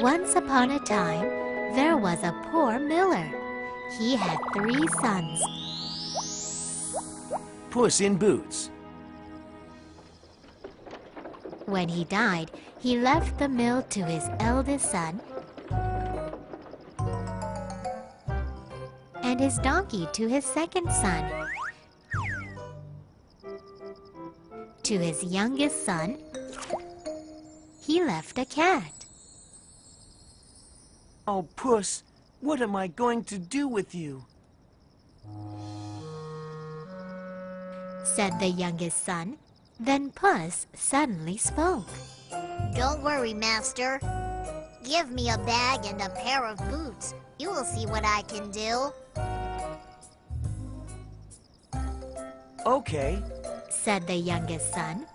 Once upon a time, there was a poor miller. He had 3 sons. Puss in Boots. When he died, he left the mill to his eldest son and his donkey to his second son. To his youngest son, he left a cat. Oh, Puss, what am I going to do with you? Said the youngest son. Then Puss suddenly spoke. Don't worry, Master. Give me a bag and a pair of boots. You will see what I can do. Okay. Said the youngest son.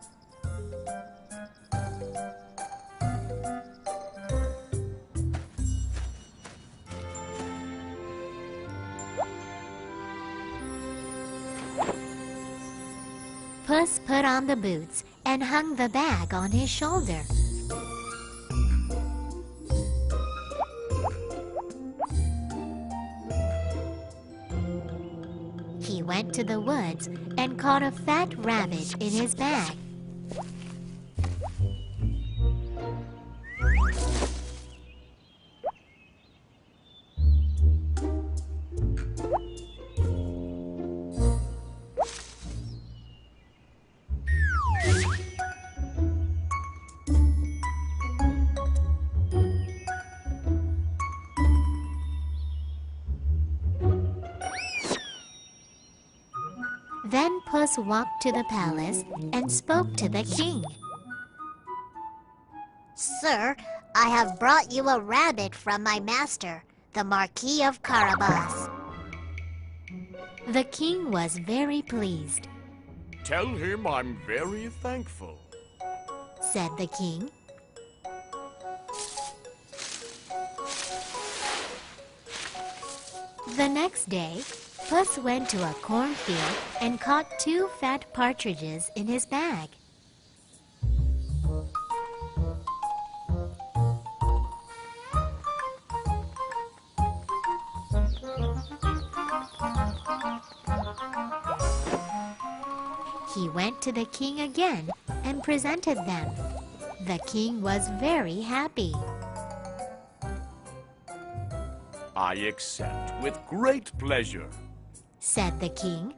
Puss put on the boots and hung the bag on his shoulder. He went to the woods and caught a fat rabbit in his bag. Then Puss walked to the palace and spoke to the king. Sir, I have brought you a rabbit from my master, the Marquis of Carabas. The king was very pleased. Tell him I'm very thankful. Said the king. The next day, Puss went to a cornfield and caught 2 fat partridges in his bag. He went to the king again and presented them. The king was very happy. I accept with great pleasure. Said the king.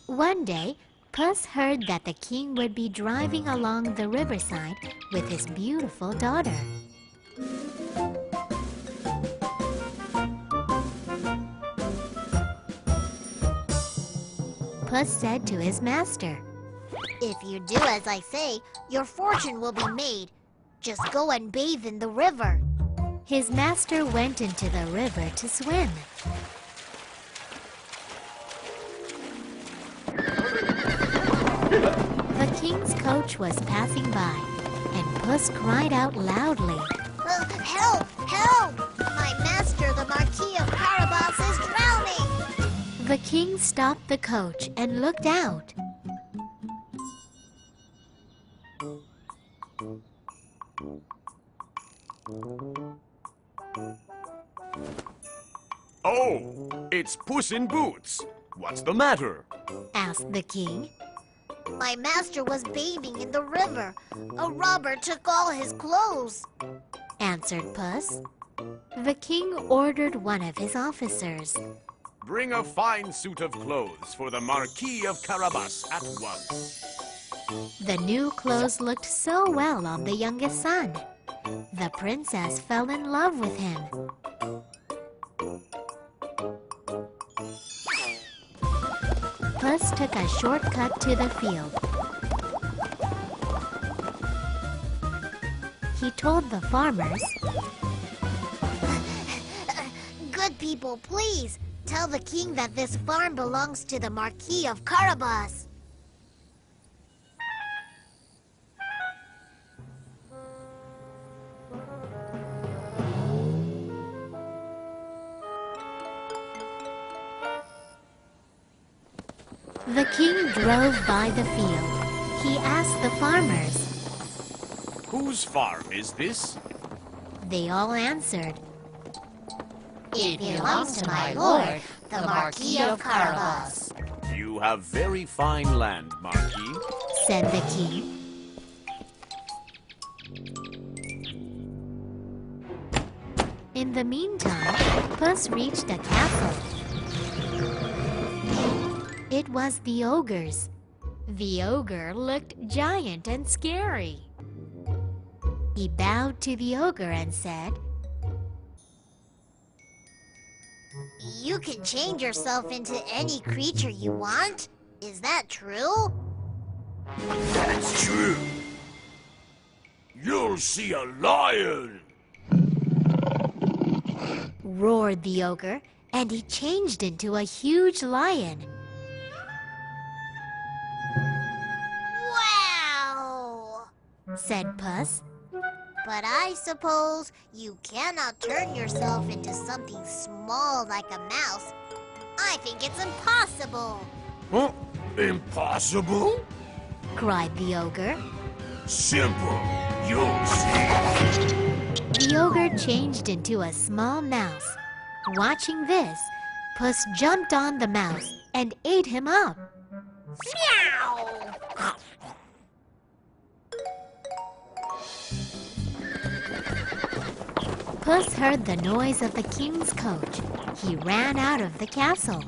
One day, Puss heard that the king would be driving along the riverside with his beautiful daughter. Puss said to his master, If you do as I say, your fortune will be made. Just go and bathe in the river. His master went into the river to swim. The king's coach was passing by, and Puss cried out loudly, Help! Help! My master, the Marquis of Carabas, is drowning! The king stopped the coach and looked out. Oh, it's Puss in Boots. What's the matter? Asked the king. My master was bathing in the river. A robber took all his clothes. Answered Puss. The king ordered one of his officers. Bring a fine suit of clothes for the Marquis of Carabas at once. The new clothes looked so well on the youngest son. The princess fell in love with him. Puss took a shortcut to the field. He told the farmers, Good people, please, tell the king that this farm belongs to the Marquis of Carabas. The king drove by the field. He asked the farmers. Whose farm is this? They all answered. It belongs to my lord, the Marquis of Carabas. You have very fine land, Marquis. Said the king. In the meantime, Puss reached a castle. It was the ogre's. The ogre looked giant and scary. He bowed to the ogre and said, You can change yourself into any creature you want? Is that true? That's true. You'll see a lion. roared the ogre, and he changed into a huge lion. Wow! Said Puss. But I suppose you cannot turn yourself into something small like a mouse. I think it's impossible. Huh? Impossible? Cried the ogre. Simple. You'll see. The ogre changed into a small mouse. Watching this, Puss jumped on the mouse and ate him up. Meow! Puss heard the noise of the king's coach. He ran out of the castle.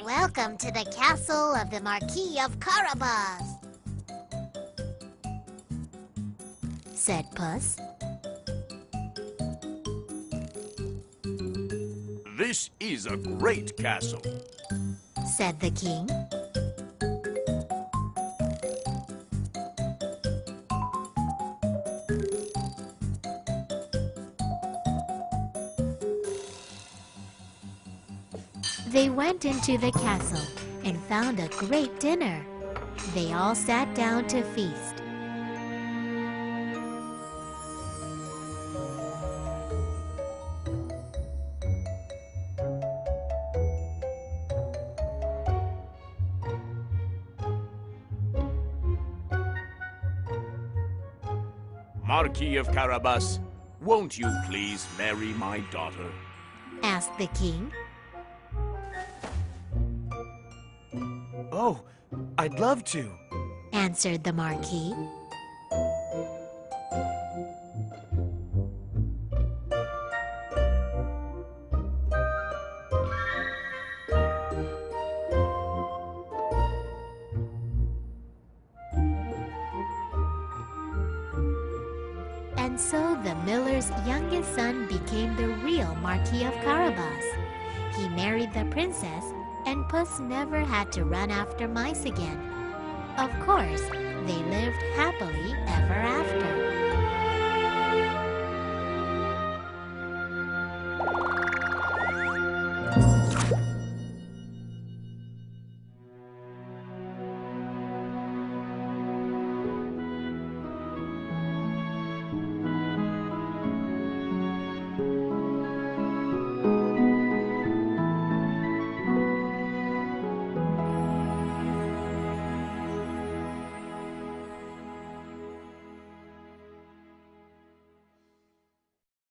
Welcome to the castle of the Marquis of Carabas. Said Puss. This is a great castle. Said the king. They went into the castle and found a great dinner. They all sat down to feast. Marquis of Carabas, won't you please marry my daughter? Asked the king. Oh, I'd love to. Answered the Marquis. And so the miller's youngest son became the real Marquis of Carabas. He married the princess, and Puss never had to run after mice again. Of course, they lived happily ever after.